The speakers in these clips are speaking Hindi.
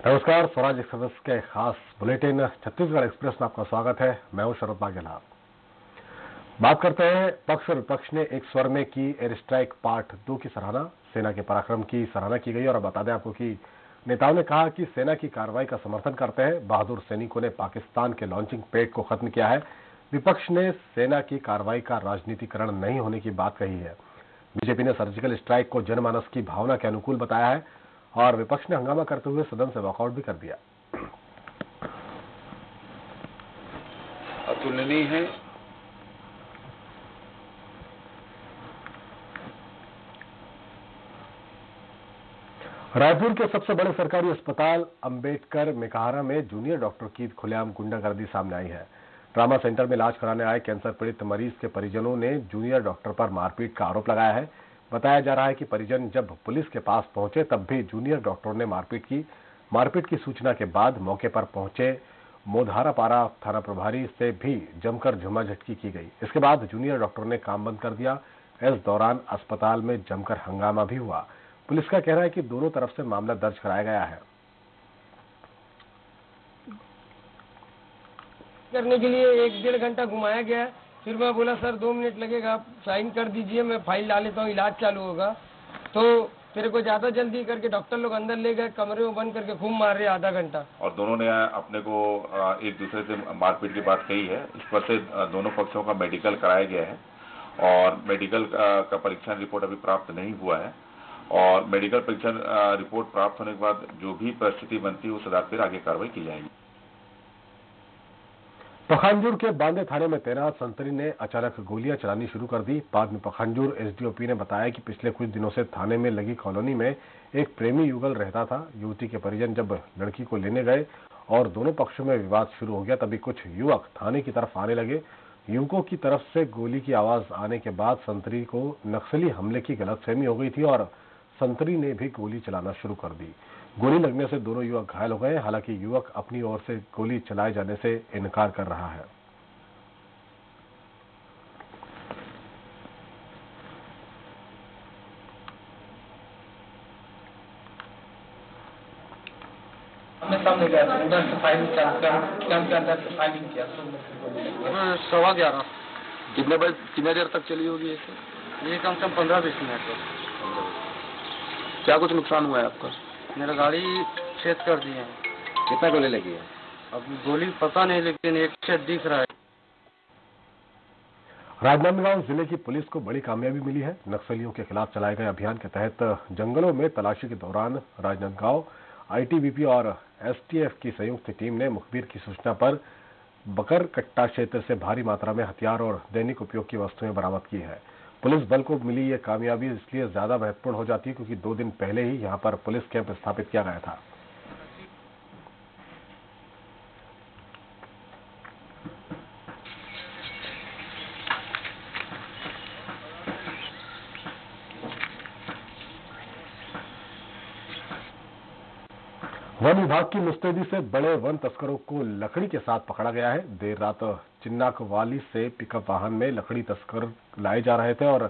नमस्कार, स्वराज एक्सप्रेस के खास बुलेटिन छत्तीसगढ़ एक्सप्रेस में आपका स्वागत है। मैं हूं शरद बागेला। बात करते हैं, पक्ष और विपक्ष ने एक स्वर में की एयर स्ट्राइक पार्ट 2 की सराहना। सेना के पराक्रम की सराहना की गई और बता दें आपको कि नेताओं ने कहा कि सेना की कार्रवाई का समर्थन करते हैं। बहादुर सैनिकों ने पाकिस्तान के लॉन्चिंग पैड को खत्म किया है। विपक्ष ने सेना की कार्रवाई का राजनीतिकरण नहीं होने की बात कही है। बीजेपी ने सर्जिकल स्ट्राइक को जनमानस की भावना के अनुकूल बताया है और विपक्ष ने हंगामा करते हुए सदन से वॉकआउट भी कर दिया। अतुलनीय है। रायपुर के सबसे बड़े सरकारी अस्पताल अंबेडकर मेकाहारा में जूनियर डॉक्टर की खुलेआम गुंडागर्दी सामने आई है। ट्रामा सेंटर में इलाज कराने आए कैंसर पीड़ित मरीज के परिजनों ने जूनियर डॉक्टर पर मारपीट का आरोप लगाया है। बताया जा रहा है कि परिजन जब पुलिस के पास पहुंचे तब भी जूनियर डॉक्टरों ने मारपीट की सूचना के बाद मौके पर पहुंचे मोधारापारा थाना प्रभारी से भी जमकर झुमाझटकी की गई। इसके बाद जूनियर डॉक्टर ने काम बंद कर दिया। इस दौरान अस्पताल में जमकर हंगामा भी हुआ। पुलिस का कहना है कि दोनों तरफ से मामला दर्ज कराया गया है। करने के लिए 1-1.5 घंटा घुमाया गया। फिर मैं बोला सर 2 मिनट लगेगा, आप साइन कर दीजिए, मैं फाइल डाल लेता हूँ, इलाज चालू होगा। तो तेरे को ज्यादा जल्दी करके डॉक्टर लोग अंदर ले गए, कमरे में बंद करके खूब मार रहे आधा घंटा। और दोनों ने अपने को एक दूसरे से मारपीट की बात कही है। इस पर से दोनों पक्षों का मेडिकल कराया गया है और मेडिकल का परीक्षण रिपोर्ट अभी प्राप्त नहीं हुआ है और मेडिकल परीक्षण रिपोर्ट प्राप्त होने के बाद जो भी परिस्थिति बनती है उस आधार पर आगे कार्रवाई की जाएगी। पखांजूर के बांदे थाने में तैनात संतरी ने अचानक गोलियां चलानी शुरू कर दी। बाद में पखांजूर एसडीओपी ने बताया कि पिछले कुछ दिनों से थाने में लगी कॉलोनी में एक प्रेमी युगल रहता था। युवती के परिजन जब लड़की को लेने गए और दोनों पक्षों में विवाद शुरू हो गया, तभी कुछ युवक थाने की तरफ आने लगे। युवकों की तरफ से गोली की आवाज आने के बाद संतरी को नक्सली हमले की गलतफहमी हो गई थी और संतरी ने भी गोली चलाना शुरू कर दी। गोली लगने से दोनों युवक घायल हो गए। हालांकि युवक अपनी ओर से गोली चलाए जाने से इनकार कर रहा है। सामने गया था, उधर से फायरिंग कैंप के अंदर से फायरिंग किया। 11:15 कितने देर तक चली होगी ये कम से कम 15-20 मिनट तक। क्या कुछ नुकसान हुआ है आपका? मेरा गाड़ी छेद कर दिए हैं। कितना गोली लगी है? अब गोली पता नहीं, लेकिन एक छेद दिख रहा है। राजनांदगांव जिले की पुलिस को बड़ी कामयाबी मिली है। नक्सलियों के खिलाफ चलाए गए अभियान के तहत जंगलों में तलाशी के दौरान राजनांदगांव आईटीबीपी और एसटीएफ की संयुक्त टीम ने मुखबिर की सूचना पर बकरकट्टा क्षेत्र से भारी मात्रा में हथियार और दैनिक उपयोग की वस्तुएं बरामद की है। पुलिस बल को मिली यह कामयाबी इसलिए ज्यादा महत्वपूर्ण हो जाती है क्योंकि 2 दिन पहले ही यहां पर पुलिस कैंप स्थापित किया गया था। वन विभाग की मुस्तैदी से बड़े वन तस्करों को लकड़ी के साथ पकड़ा गया है। देर रात चिन्नाकवाली से पिकअप वाहन में लकड़ी तस्कर लाए जा रहे थे और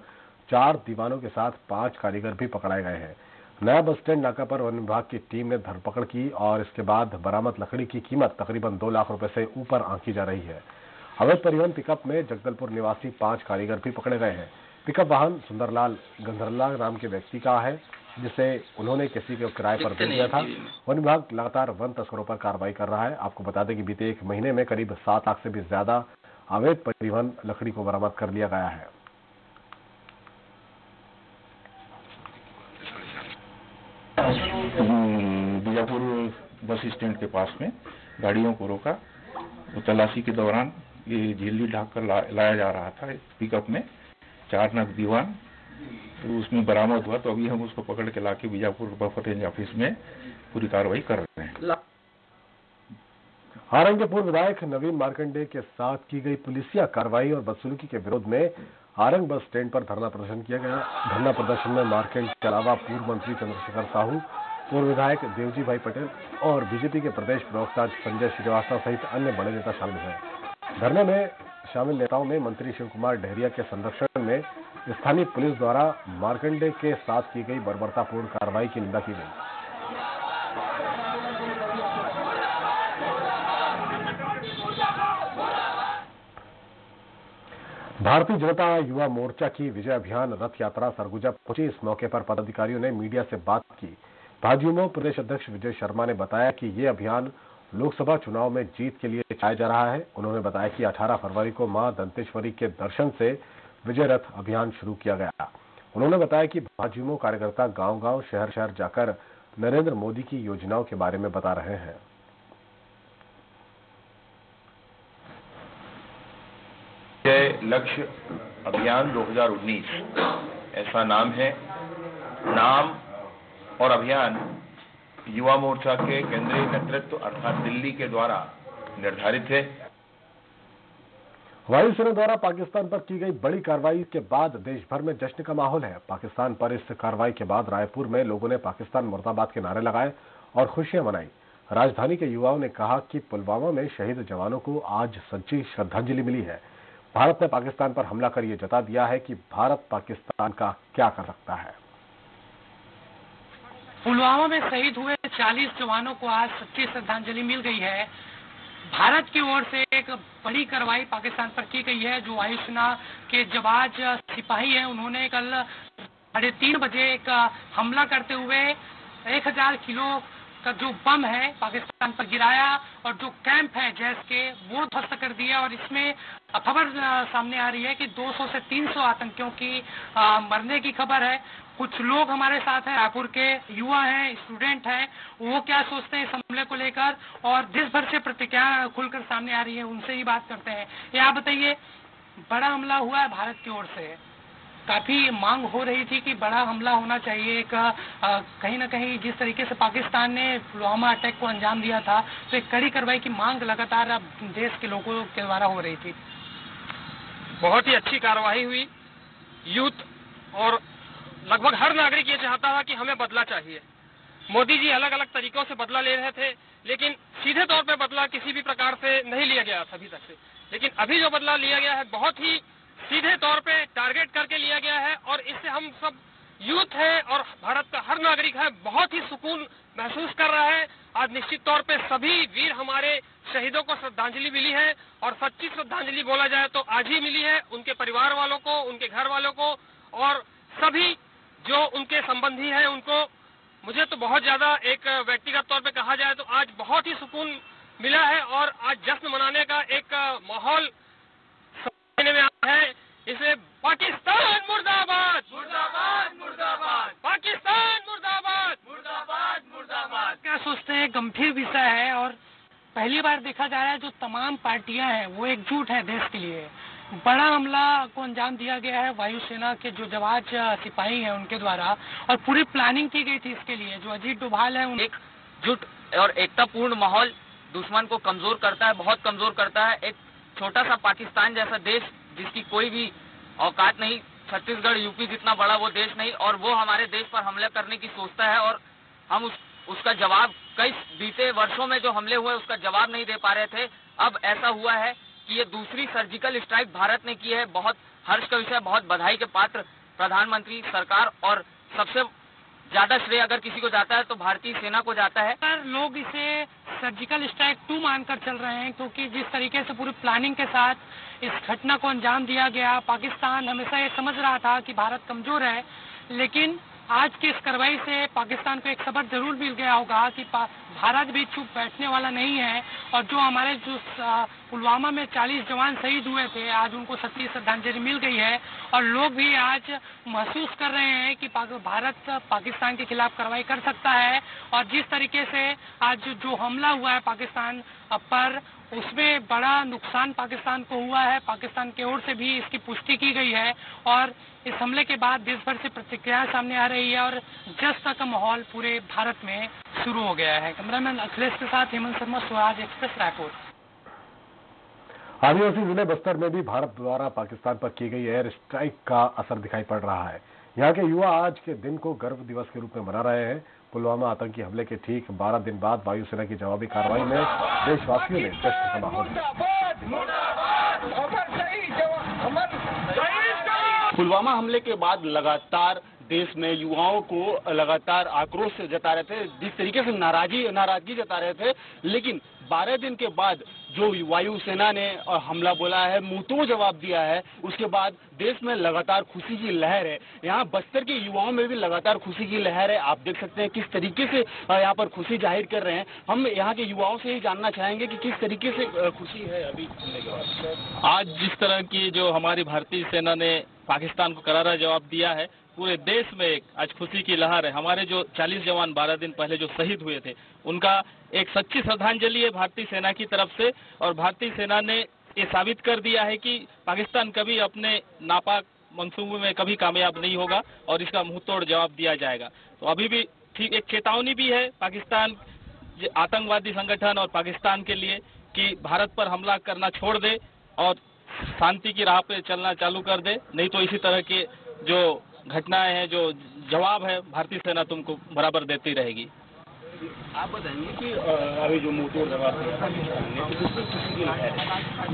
4 दीवानों के साथ 5 कारीगर भी पकड़ाए गए हैं। नया बस स्टैंड नाका पर वन विभाग की टीम ने धरपकड़ की और इसके बाद बरामद लकड़ी की कीमत तकरीबन 2 लाख रुपए से ऊपर आंकी जा रही है। अवैध परिवहन पिकअप में जगदलपुर निवासी 5 कारीगर भी पकड़े गए हैं। पिकअप वाहन सुंदरलाल गंधरलाल नाम के व्यक्ति का है, जिसे उन्होंने किसी के किराए पर दे दिया था। वन विभाग लगातार वन तस्करों पर कार्रवाई कर रहा है। आपको बता दें कि बीते 1 महीने में करीब 7 लाख से भी ज्यादा अवैध परिवहन लकड़ी को बरामद कर लिया गया है। बीजापुर बस स्टैंड के पास में गाड़ियों को रोका तो तलाशी के दौरान ये झिल्ली ढाक कर लाया जा रहा था पिकअप में 4 नग दीवान, तो उसमें बरामद हुआ। तो अभी हम उसको पकड़ के लाके बीजापुर बफर रेंज ऑफिस में पूरी कार्रवाई कर रहे हैं। आरंग के पूर्व विधायक नवीन मार्कंडे के साथ की गई पुलिसिया कार्रवाई और बदसलूकी के विरोध में आरंग बस स्टैंड पर धरना प्रदर्शन किया गया। धरना प्रदर्शन में मार्कंडे के अलावा पूर्व मंत्री चंद्रशेखर साहू, पूर्व विधायक देवजी भाई पटेल और बीजेपी के प्रदेश प्रवक्ता संजय श्रीवास्तव सहित अन्य बड़े नेता शामिल हैं। धरने में शामिल नेताओं ने मंत्री शिव कुमार डहरिया के संरक्षण में स्थानीय पुलिस द्वारा मार्कंडे के साथ की गई बर्बरतापूर्ण कार्रवाई की निंदा की गई। भारतीय जनता युवा मोर्चा की विजय अभियान रथ यात्रा सरगुजा पहुंची। इस मौके पर पदाधिकारियों ने मीडिया से बात की। भाजयुमो प्रदेश अध्यक्ष विजय शर्मा ने बताया कि ये अभियान लोकसभा चुनाव में जीत के लिए चलाया जा रहा है। उन्होंने बताया कि 18 फरवरी को मां दंतेश्वरी के दर्शन से विजय रथ अभियान शुरू किया गया। उन्होंने बताया कि भाजयुमो कार्यकर्ता गांव-गांव, शहर-शहर जाकर नरेंद्र मोदी की योजनाओं के बारे में बता रहे हैं। लक्ष्य अभियान 2019 ऐसा नाम है। नाम और अभियान युवा मोर्चा के केंद्रीय नेतृत्व अर्थात दिल्ली के द्वारा निर्धारित है। वायुसेना द्वारा पाकिस्तान पर की गई बड़ी कार्रवाई के बाद देश भर में जश्न का माहौल है। पाकिस्तान पर इस कार्रवाई के बाद रायपुर में लोगों ने पाकिस्तान मुर्दाबाद के नारे लगाए और खुशियां मनाई। राजधानी के युवाओं ने कहा कि पुलवामा में शहीद जवानों को आज सच्ची श्रद्धांजलि मिली है। भारत ने पाकिस्तान पर हमला कर यह जता दिया है कि भारत पाकिस्तान का क्या कर सकता है। पुलवामा में शहीद हुए 40 जवानों को आज सच्ची श्रद्धांजलि मिल गई है। भारत की ओर से एक बड़ी कार्रवाई पाकिस्तान पर की गई है। जो वायुसेना के जवाज सिपाही हैं, उन्होंने कल 3:30 बजे एक हमला करते हुए 1000 किलो का जो बम है पाकिस्तान पर गिराया और जो कैंप है जैश के वो ध्वस्त कर दिया। और इसमें खबर सामने आ रही है कि 200 से 300 आतंकियों की मरने की खबर है। कुछ लोग हमारे साथ हैं, रायपुर के युवा हैं, स्टूडेंट हैं, वो क्या सोचते हैं इस हमले को लेकर और देश भर से प्रतिक्रिया खुलकर सामने आ रही है, उनसे ही बात करते हैं। ये आप बताइए, बड़ा हमला हुआ है भारत की ओर से, काफी मांग हो रही थी कि बड़ा हमला होना चाहिए। कहीं ना कहीं जिस तरीके से पाकिस्तान ने पुलवामा अटैक को अंजाम दिया था, तो एक कड़ी कार्रवाई की मांग लगातार अब देश के लोगों के द्वारा हो रही थी। बहुत ही अच्छी कार्रवाई हुई। यूथ और लगभग हर नागरिक ये चाहता था कि हमें बदला चाहिए। मोदी जी अलग अलग तरीकों से बदला ले रहे थे, लेकिन सीधे तौर पे बदला किसी भी प्रकार से नहीं लिया गया था अभी तक से। लेकिन अभी जो बदला लिया गया है बहुत ही सीधे तौर पे टारगेट करके लिया गया है और इससे हम सब यूथ है और भारत का हर नागरिक है बहुत ही सुकून महसूस कर रहा है। आज निश्चित तौर पे सभी वीर हमारे शहीदों को श्रद्धांजलि मिली है और सच्ची श्रद्धांजलि बोला जाए तो आज ही मिली है। उनके परिवार वालों को, उनके घर वालों को और सभी जो उनके संबंधी हैं उनको। मुझे तो बहुत ज्यादा एक व्यक्तिगत तौर पे कहा जाए तो आज बहुत ही सुकून मिला है और आज जश्न मनाने का एक माहौल में आया है। इसे पाकिस्तान मुर्दाबाद, मुर्दाबाद, मुर्दाबाद, पाकिस्तान मुर्दाबाद, मुर्दाबाद, मुर्दाबाद। क्या सोचते हैं, गंभीर विषय है और पहली बार देखा जा रहा है जो तमाम पार्टियां हैं वो एकजुट है देश के लिए। बड़ा हमला को अंजाम दिया गया है वायुसेना के जो जवान सिपाही हैं उनके द्वारा और पूरी प्लानिंग की गई थी इसके लिए। जो अजीत डोभाल है एकजुट और एकतापूर्ण माहौल दुश्मन को कमजोर करता है, बहुत कमजोर करता है। एक छोटा सा पाकिस्तान जैसा देश जिसकी कोई भी औकात नहीं, छत्तीसगढ़ यूपी जितना बड़ा वो देश नहीं, और वो हमारे देश पर हमला करने की सोचता है और हम उसका जवाब कई बीते वर्षों में जो हमले हुए उसका जवाब नहीं दे पा रहे थे। अब ऐसा हुआ है कि ये दूसरी सर्जिकल स्ट्राइक भारत ने की है। बहुत हर्ष का विषय, बहुत बधाई के पात्र प्रधानमंत्री, सरकार और सबसे ज्यादा श्रेय अगर किसी को जाता है तो भारतीय सेना को जाता है। पर लोग इसे सर्जिकल स्ट्राइक 2 मानकर चल रहे हैं क्योंकि जिस तरीके से पूरी प्लानिंग के साथ इस घटना को अंजाम दिया गया। पाकिस्तान हमेशा ये समझ रहा था कि भारत कमजोर है, लेकिन आज की इस कार्रवाई से पाकिस्तान को एक सबक जरूर मिल गया होगा कि भारत भी चुप बैठने वाला नहीं है। और जो हमारे जो पुलवामा में 40 जवान शहीद हुए थे, आज उनको सच्ची श्रद्धांजलि मिल गई है और लोग भी आज महसूस कर रहे हैं कि भारत पाकिस्तान के खिलाफ कार्रवाई कर सकता है। और जिस तरीके से आज जो हमला हुआ है पाकिस्तान पर, उसमें बड़ा नुकसान पाकिस्तान को हुआ है। पाकिस्तान की ओर से भी इसकी पुष्टि की गई है और इस हमले के बाद देश भर से प्रतिक्रिया सामने आ रही है और जश्न का माहौल पूरे भारत में शुरू हो गया है। कैमरामैन अखिलेश के साथ हेमंत शर्मा, स्वराज एक्सप्रेस, रायपुर। आदिवासी जिले बस्तर में भी भारत द्वारा पाकिस्तान पर की गई एयर स्ट्राइक का असर दिखाई पड़ रहा है। यहाँ के युवा आज के दिन को गर्व दिवस के रूप में मना रहे हैं। पुलवामा आतंकी हमले के ठीक 12 दिन बाद वायुसेना की जवाबी कार्रवाई में देशवासियों ने जश्न का माहौल। पुलवामा हमले के बाद लगातार देश में युवाओं को लगातार आक्रोश जता रहे थे, जिस तरीके से नाराजगी जता रहे थे, लेकिन 12 दिन के बाद जो वायुसेना ने हमला बोला है, मुंहतोड़ जवाब दिया है, उसके बाद देश में लगातार खुशी की लहर है। यहाँ बस्तर के युवाओं में भी लगातार खुशी की लहर है। आप देख सकते हैं किस तरीके से यहाँ पर खुशी जाहिर कर रहे हैं। हम यहाँ के युवाओं से ही जानना चाहेंगे कि किस तरीके से खुशी है अभी हमले के बाद। आज जिस तरह की जो हमारी भारतीय सेना ने पाकिस्तान को करारा जवाब दिया है, पूरे देश में एक आज खुशी की लहर है। हमारे जो 40 जवान 12 दिन पहले जो शहीद हुए थे, उनका एक सच्ची श्रद्धांजलि है भारतीय सेना की तरफ से। और भारतीय सेना ने ये साबित कर दिया है कि पाकिस्तान कभी अपने नापाक मंसूबे में कभी कामयाब नहीं होगा और इसका मुंहतोड़ जवाब दिया जाएगा। तो अभी भी ठीक एक चेतावनी भी है पाकिस्तान आतंकवादी संगठन और पाकिस्तान के लिए कि भारत पर हमला करना छोड़ दे और शांति की राह पे चलना चालू कर दे, नहीं तो इसी तरह के जो घटनाएं हैं, जो जवाब है, भारतीय सेना तुमको बराबर देती रहेगी। आप बताएंगे कि अभी जो मुंहतोड़ जवाब दिया,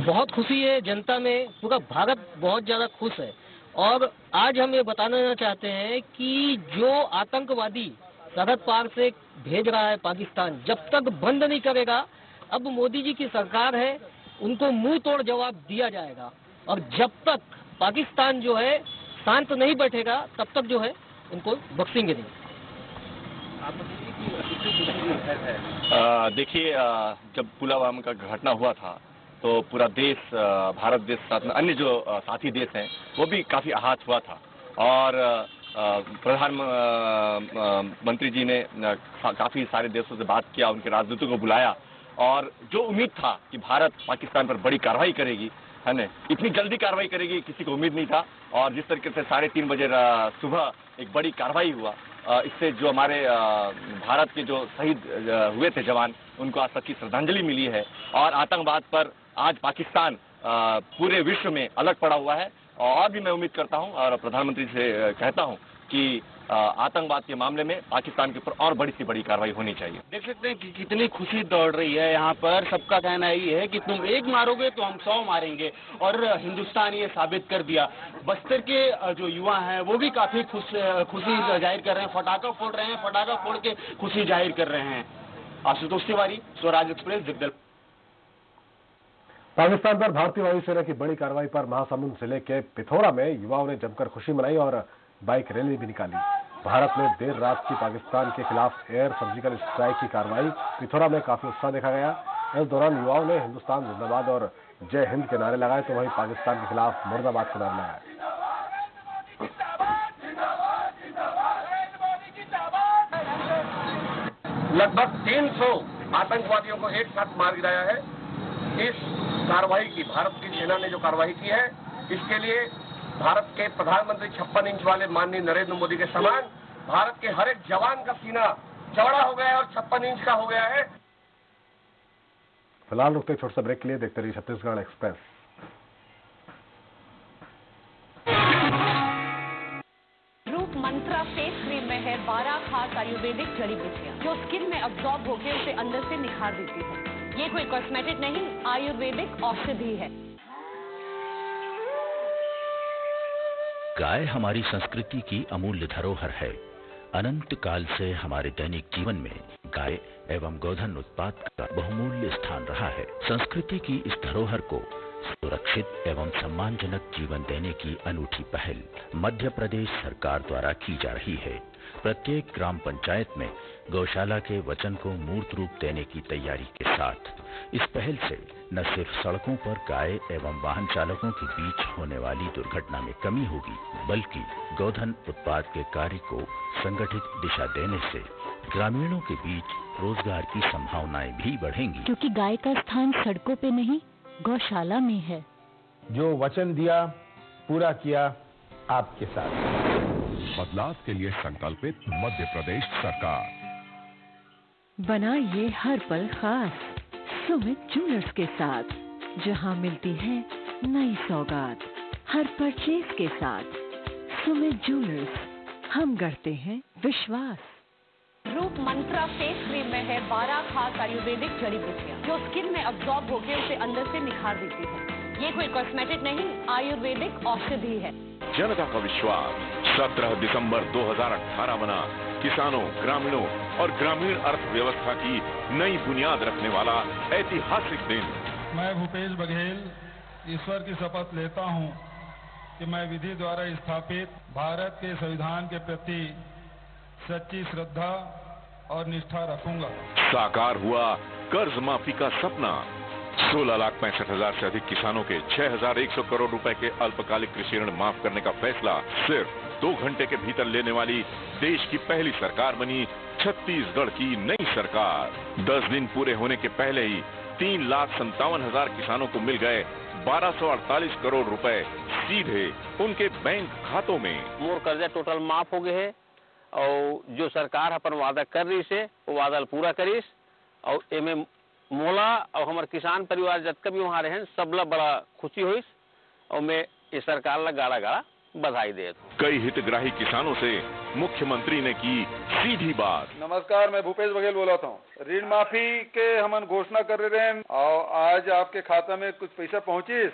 बहुत खुशी है जनता में, पूरा भारत बहुत ज्यादा खुश है। और आज हम ये बताना चाहते हैं कि जो आतंकवादी सरहद पार से भेज रहा है पाकिस्तान, जब तक बंद नहीं करेगा, अब मोदी जी की सरकार है, उनको मुंह तोड़ जवाब दिया जाएगा। और जब तक पाकिस्तान जो है शांत नहीं बैठेगा, तब तक जो है उनको बख्शेंगे नहीं। देखिए, जब पुलवामा का घटना हुआ था तो पूरा देश, भारत देश साथ में अन्य जो साथी देश हैं वो भी काफी आहत हुआ था। और प्रधानमंत्री जी ने काफी सारे देशों से बात किया, उनके राजदूतों को बुलाया, और जो उम्मीद था कि भारत पाकिस्तान पर बड़ी कार्रवाई करेगी, है ना, इतनी जल्दी कार्रवाई करेगी किसी को उम्मीद नहीं था। और जिस तरीके से 3:30 बजे सुबह एक बड़ी कार्रवाई हुआ, इससे जो हमारे भारत के जो शहीद हुए थे जवान, उनको आज सच्ची श्रद्धांजलि मिली है। और आतंकवाद पर आज पाकिस्तान पूरे विश्व में अलग पड़ा हुआ है। और भी मैं उम्मीद करता हूं और प्रधानमंत्री से कहता हूं कि आतंकवाद के मामले में पाकिस्तान के ऊपर और बड़ी से बड़ी कार्रवाई होनी चाहिए। देख सकते हैं कि कितनी खुशी दौड़ रही है यहाँ पर। सबका कहना यही है कि तुम एक मारोगे तो हम 100 मारेंगे, और हिंदुस्तान ये साबित कर दिया। बस्तर के जो युवा हैं वो भी काफी खुशी जाहिर कर रहे हैं, पटाखा फोड़ रहे हैं, पटाखा फोड़ के खुशी जाहिर कर रहे हैं। आशुतोष तिवारी, स्वराज एक्सप्रेस, जगदलपुर। पाकिस्तान पर भारतीय वायुसेना की बड़ी कार्रवाई पर महासमुंद जिले के पिथौरा में युवाओं ने जमकर खुशी मनाई और बाइक रैली भी निकाली। भारत में देर रात की पाकिस्तान के खिलाफ एयर सर्जिकल स्ट्राइक की कार्रवाई पिथौरा में काफी उत्साह देखा गया। इस दौरान युवाओं ने हिंदुस्तान जिंदाबाद और जय हिंद के नारे लगाए, तो वहीं पाकिस्तान के खिलाफ मुर्दाबाद के नारे लगाए। लगभग 300 आतंकवादियों को एक साथ मार गिराया है। इस कार्रवाई की, भारत की सेना ने जो कार्रवाई की है, इसके लिए भारत के प्रधानमंत्री 56 इंच वाले माननीय नरेंद्र मोदी के समान भारत के हर एक जवान का सीना चौड़ा हो गया है और 56 इंच का हो गया है। फिलहाल रुकते छोटे से ब्रेक के लिए, देखते रहिए छत्तीसगढ़ एक्सप्रेस। रूप मंत्रा फेस क्रीम में है 12 खास आयुर्वेदिक जड़ी बूटियां, जो स्किन में अब्सॉर्ब होकर उसे अंदर से निखार देती है। ये कोई कॉस्मेटिक नहीं, आयुर्वेदिक औषधि है। गाय हमारी संस्कृति की अमूल्य धरोहर है। अनंत काल से हमारे दैनिक जीवन में गाय एवं गोधन उत्पाद का बहुमूल्य स्थान रहा है। संस्कृति की इस धरोहर को सुरक्षित एवं सम्मानजनक जीवन देने की अनूठी पहल मध्य प्रदेश सरकार द्वारा की जा रही है। प्रत्येक ग्राम पंचायत में गौशाला के वचन को मूर्त रूप देने की तैयारी के साथ इस पहल से न सिर्फ सड़कों पर गाय एवं वाहन चालकों के बीच होने वाली दुर्घटना में कमी होगी, बल्कि गोधन उत्पाद के कार्य को संगठित दिशा देने से ग्रामीणों के बीच रोजगार की संभावनाएं भी बढ़ेंगी। क्योंकि गाय का स्थान सड़कों पे नहीं, गौशाला में है। जो वचन दिया पूरा किया आपके साथ। बदलाव के लिए संकल्पित मध्य प्रदेश सरकार। बनाइए हर पल खास सुमित ज्वेलर्स के साथ, जहां मिलती है नई सौगात हर परचेज के साथ। सुमित ज्वेलर्स, हम करते हैं विश्वास। रूप मंत्रा फेस क्रीम में है 12 खास आयुर्वेदिक जड़ी बूटियां, जो स्किन में अब्सॉर्ब होकर उसे अंदर से निखार देती है। ये कोई कॉस्मेटिक नहीं, आयुर्वेदिक औषधि है। जनता का विश्वास 17 दिसंबर 2018 बना किसानों, ग्रामीणों और ग्रामीण अर्थव्यवस्था की नई बुनियाद रखने वाला ऐतिहासिक दिन। मैं भूपेश बघेल ईश्वर की शपथ लेता हूं कि मैं विधि द्वारा स्थापित भारत के संविधान के प्रति सच्ची श्रद्धा और निष्ठा रखूंगा। साकार हुआ कर्ज माफी का सपना। 16,65,000 से अधिक किसानों के 6,100 करोड़ रुपए के अल्पकालिक कृषि ऋण माफ करने का फैसला सिर्फ 2 घंटे के भीतर लेने वाली देश की पहली सरकार बनी छत्तीसगढ़ की नई सरकार। 10 दिन पूरे होने के पहले ही 3,57,000 किसानों को मिल गए 1,248 करोड़ रुपए सीधे उनके बैंक खातों में। मोर कर्जा टोटल माफ हो गए है और जो सरकार अपन वादा कर रही से वो वादा पूरा करीस और एमे मोला और हमारे किसान परिवार जतका भी वहाँ रहे सबला बड़ा खुशी हुई और मैं इस सरकार ला गाड़ा गाड़ा बधाई दे। कई हितग्राही किसानों से मुख्यमंत्री ने की सीधी बात। नमस्कार, मैं भूपेश बघेल बोलाता हूँ। ऋण माफी के हमन घोषणा कर रहे हैं और आज आपके खाता में कुछ पैसा पहुँची?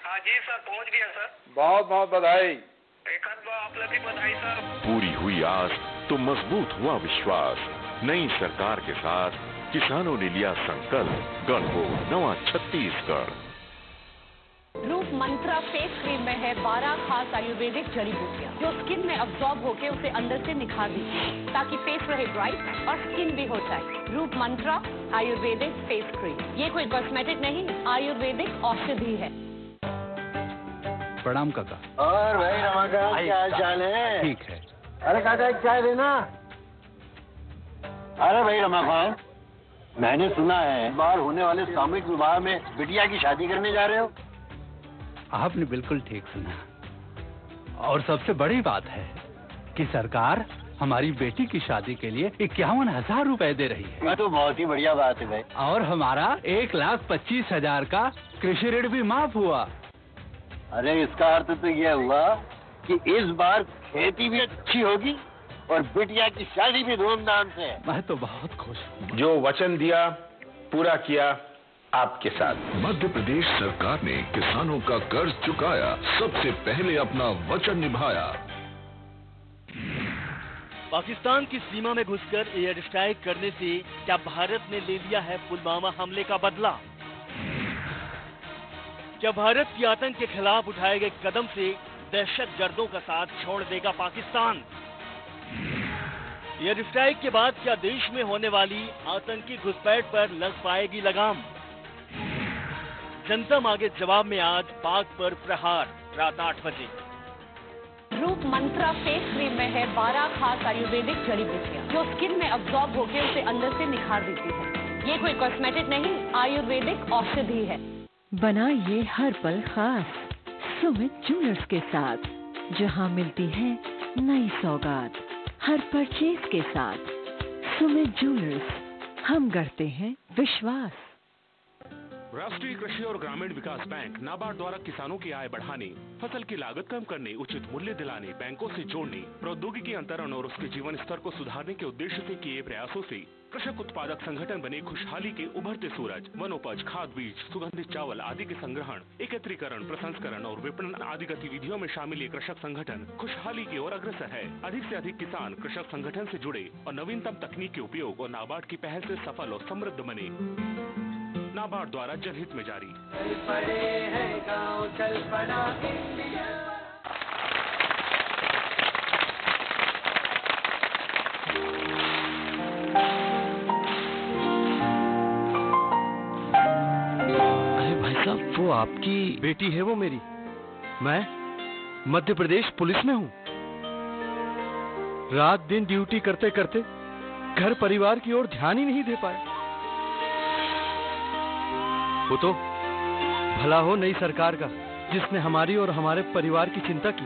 हाँ जी सर, पहुँच गया सर। बहुत बहुत बधाई। आप लोग भी बधाई सर। पूरी हुई आस तो मजबूत हुआ विश्वास। नई सरकार के साथ किसानों ने लिया संकल्प, गढ़ो नवा छत्तीसगढ़। रूप मंत्रा फेस क्रीम में है 12 खास आयुर्वेदिक जड़ी बूटियाँ जो स्किन में अब्सॉर्ब होकर उसे अंदर से निखार देती है ताकि फेस रहे ब्राइट और स्किन भी हो जाए। रूप मंत्रा आयुर्वेदिक फेस क्रीम, ये कोई कॉस्मेटिक नहीं, आयुर्वेदिक औषधि है। प्रणाम काका। और भाई रमाकांत, क्या हाल चाल है? ठीक है। अरे काका एक चाय देना। अरे भाई रमाकांत, मैंने सुना है इस बार होने वाले सामूहिक विवाह में बिटिया की शादी करने जा रहे हो। आपने बिल्कुल ठीक सुना और सबसे बड़ी बात है कि सरकार हमारी बेटी की शादी के लिए 51,000 रुपए दे रही है। ये तो बहुत ही बढ़िया बात है भाई। और हमारा 1,25,000 का कृषि ऋण भी माफ हुआ। अरे इसका अर्थ तो यह हुआ कि इस बार खेती भी अच्छी होगी और बिटिया की शादी भी धूमधाम से। मैं तो बहुत खुश हूँ। जो वचन दिया पूरा किया आपके साथ। मध्य प्रदेश सरकार ने किसानों का कर्ज चुकाया, सबसे पहले अपना वचन निभाया। पाकिस्तान की सीमा में घुसकर एयर स्ट्राइक करने से क्या भारत ने ले लिया है पुलवामा हमले का बदला? क्या भारत की आतंक के खिलाफ उठाए गए कदम से दहशतगर्दों का साथ छोड़ देगा पाकिस्तान? एयर स्ट्राइक के बाद क्या देश में होने वाली आतंकी घुसपैठ पर लग पाएगी लगाम? जनता मांगे जवाब में आज पाक पर प्रहार रात 8 बजे। रूप मंत्रा फेस क्रीम में है 12 खास आयुर्वेदिक जड़ी बूटियाँ जो स्किन में अब्सॉर्ब होकर उसे अंदर से निखार देती है। ये कोई कॉस्मेटिक नहीं, आयुर्वेदिक औषधि है। बनाइए हर पल खास सुमित ज्वेलर्स के साथ, जहां मिलती है नई सौगात हर परचेज के साथ। सुमित ज्वेलर्स, हम करते हैं विश्वास। राष्ट्रीय कृषि और ग्रामीण विकास बैंक नाबार्ड द्वारा किसानों की आय बढ़ाने, फसल की लागत कम करने, उचित मूल्य दिलाने, बैंकों से जोड़ने, प्रौद्योगिकी अंतरण और उसके जीवन स्तर को सुधारने के उद्देश्य से किए प्रयासों से कृषक उत्पादक संगठन बने खुशहाली के उभरते सूरज। वनोपज, खाद बीज, सुगंधित चावल आदि के संग्रहण, एकत्रीकरण, प्रसंस्करण और विपणन आदि गतिविधियों में शामिल ये कृषक संगठन खुशहाली की ओर अग्रसर है। अधिक से अधिक किसान कृषक संगठन से जुड़े और नवीनतम तकनीक के उपयोग और नाबार्ड की पहल से सफल और समृद्ध बने। नाबार्ड द्वारा जनहित में जारी। अरे भाई साहब, वो आपकी बेटी है? वो मेरी। मैं मध्य प्रदेश पुलिस में हूँ। रात दिन ड्यूटी करते करते घर परिवार की ओर ध्यान ही नहीं दे पाए। वो तो भला हो नई सरकार का, जिसने हमारी और हमारे परिवार की चिंता की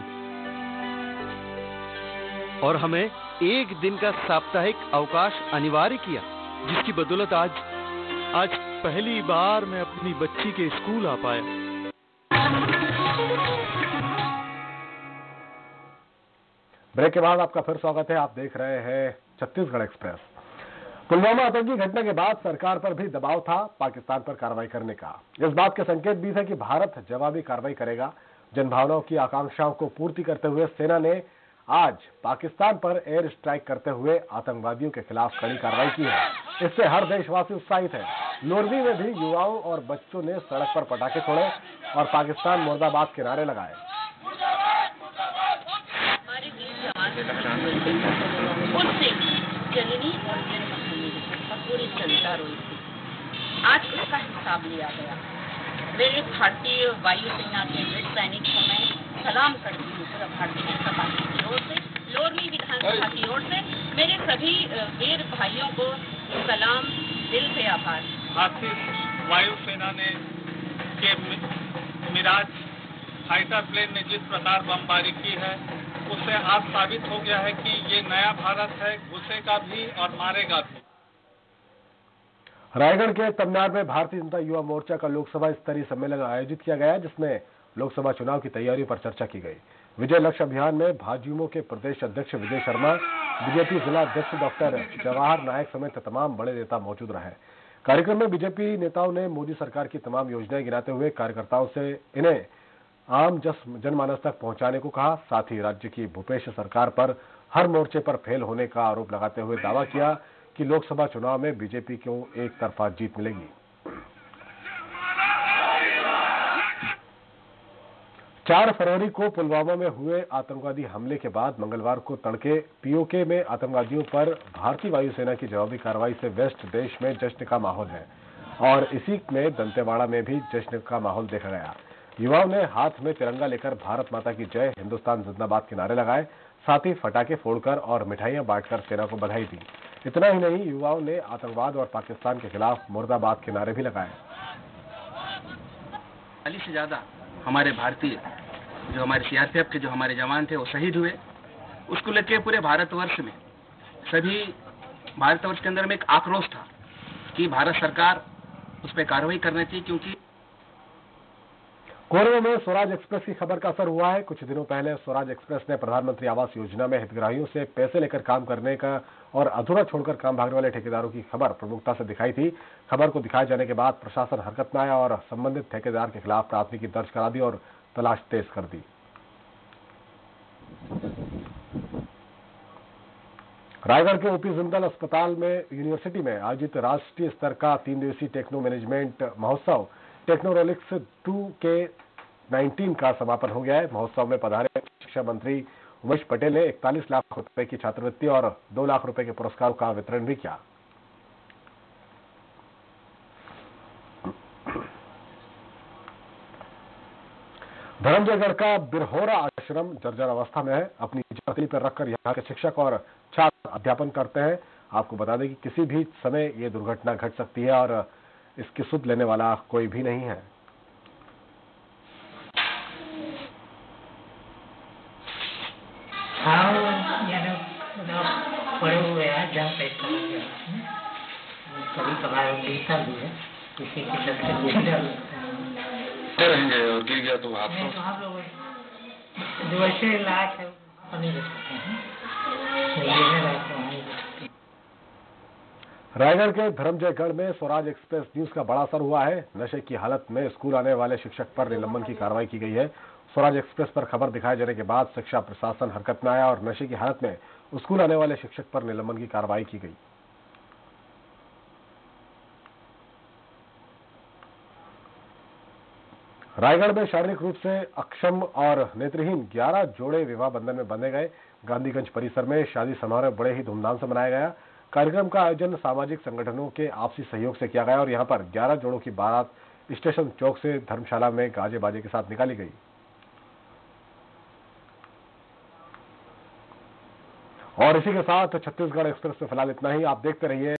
और हमें एक दिन का साप्ताहिक अवकाश अनिवार्य किया, जिसकी बदौलत आज पहली बार मैं अपनी बच्ची के स्कूल आ पाया। ब्रेक के बाद आपका फिर स्वागत है। आप देख रहे हैं छत्तीसगढ़ एक्सप्रेस। पुलवामा आतंकी घटना के बाद सरकार पर भी दबाव था पाकिस्तान पर कार्रवाई करने का। इस बात के संकेत भी थे कि भारत जवाबी कार्रवाई करेगा। जनभावनाओं की आकांक्षाओं को पूर्ति करते हुए सेना ने आज पाकिस्तान पर एयर स्ट्राइक करते हुए आतंकवादियों के खिलाफ कड़ी कार्रवाई की है। इससे हर देशवासी उत्साहित है। लोरवी में भी युवाओं और बच्चों ने सड़क पर पटाखे छोड़े और पाकिस्तान मुर्दाबाद के नारे लगाए। उससे जननी और जन्मभूमि और पूरी जनता रोई थी। आज उसका हिसाब लिया गया। मेरे भारतीय वायुसेना के वीर सैनिकों में सलाम करती हूँ पूरा भारतीय जनता पार्टी की ओर से, लोरमी विधानसभा की ओर से मेरे सभी वीर भाइयों को सलाम, दिल से आभार। भारतीय वायुसेना ने के मिराज फाइटर प्लेन ने जिस प्रकार बमबारी की है उससे आज साबित हो गया है कि ये नया भारत है, घुसेगा भी और मारेगा भी। रायगढ़ के तमनार में भारतीय जनता युवा मोर्चा का लोकसभा स्तरीय सम्मेलन आयोजित किया गया, जिसमें लोकसभा चुनाव की तैयारियों पर चर्चा की गई। विजय लक्ष्य अभियान में भाजयुमो के प्रदेश अध्यक्ष विजय शर्मा, बीजेपी जिला अध्यक्ष डॉक्टर जवाहर नायक समेत तमाम बड़े नेता मौजूद रहे। कार्यक्रम में बीजेपी नेताओं ने मोदी सरकार की तमाम योजनाएं गिनाते हुए कार्यकर्ताओं से इन्हें आम जनमानस तक पहुंचाने को कहा। साथ ही राज्य की भूपेश सरकार पर हर मोर्चे पर फेल होने का आरोप लगाते हुए दावा किया कि लोकसभा चुनाव में बीजेपी को एक तरफा जीत मिलेगी। 4 फरवरी को पुलवामा में हुए आतंकवादी हमले के बाद मंगलवार को तड़के पीओके में आतंकवादियों पर भारतीय वायुसेना की जवाबी कार्रवाई से वेस्ट देश में जश्न का माहौल है और इसी में दंतेवाड़ा में भी जश्न का माहौल देखा गया। युवाओं ने हाथ में तिरंगा लेकर भारत माता की जय, हिंदुस्तान जिंदाबाद के नारे लगाए। साथ ही पटाखे फोड़कर और मिठाइयां बांटकर सेना को बधाई दी। इतना ही नहीं, युवाओं ने आतंकवाद और पाकिस्तान के खिलाफ मुर्दाबाद के नारे भी लगाए। 40 से ज्यादा हमारे भारतीय जो हमारे सीआरपीएफ के जो हमारे जवान थे वो शहीद हुए। उसको लेकर पूरे भारतवर्ष में सभी भारतवर्ष के अंदर में एक आक्रोश था कि भारत सरकार उस पर कार्रवाई करनी चाहिए, क्योंकि कोरबा में स्वराज एक्सप्रेस की खबर का असर हुआ है। कुछ दिनों पहले स्वराज एक्सप्रेस ने प्रधानमंत्री आवास योजना में हितग्राहियों से पैसे लेकर काम करने का और अधूरा छोड़कर काम भागने वाले ठेकेदारों की खबर प्रमुखता से दिखाई थी। खबर को दिखाए जाने के बाद प्रशासन हरकत में आया और संबंधित ठेकेदार के खिलाफ प्राथमिकी दर्ज करा दी और तलाश तेज कर दी। रायगढ़ के ओपी जिंदल अस्पताल में यूनिवर्सिटी में आयोजित राष्ट्रीय स्तर का 3 दिवसीय टेक्नो मैनेजमेंट महोत्सव टेक्नोरोलिक्स 2K19 का समापन हो गया है। महोत्सव में पधारे शिक्षा मंत्री उमेश पटेल ने 41 लाख रुपए की छात्रवृत्ति और 2 लाख रुपए के पुरस्कारों का वितरण भी किया। धर्मजयगढ़ का बिरहोरा आश्रम जर्जर अवस्था में है। अपनी जमीन पर रखकर यहाँ के शिक्षक और छात्र अध्यापन करते हैं। आपको बता दें कि किसी भी समय ये दुर्घटना घट सकती है और इसकी सुध लेने वाला कोई भी नहीं है। पड़े हुए हैं जहाँ पे कभी कभार गिरता भी है, किसी की रहेंगे और गिर गया तो आप जो ऐसे लायक है नहीं रह सकते हैं। रायगढ़ के धर्मजयगढ़ में स्वराज एक्सप्रेस न्यूज का बड़ा असर हुआ है। नशे की हालत में स्कूल आने वाले शिक्षक पर निलंबन की कार्रवाई की गई है। स्वराज एक्सप्रेस पर खबर दिखाए जाने के बाद शिक्षा प्रशासन हरकत में आया और नशे की हालत में स्कूल आने वाले शिक्षक पर निलंबन की कार्रवाई की गई। रायगढ़ में शारीरिक रूप से अक्षम और नेत्रहीन 11 जोड़े विवाह बंधन में बंधे गए। गांधीगंज परिसर में शादी समारोह बड़े ही धूमधाम से मनाया गया। कार्यक्रम का आयोजन सामाजिक संगठनों के आपसी सहयोग से किया गया और यहां पर 11 जोड़ों की बारात स्टेशन चौक से धर्मशाला में गाजे बाजे के साथ निकाली गई। और इसी के साथ छत्तीसगढ़ एक्सप्रेस में फिलहाल इतना ही। आप देखते रहिए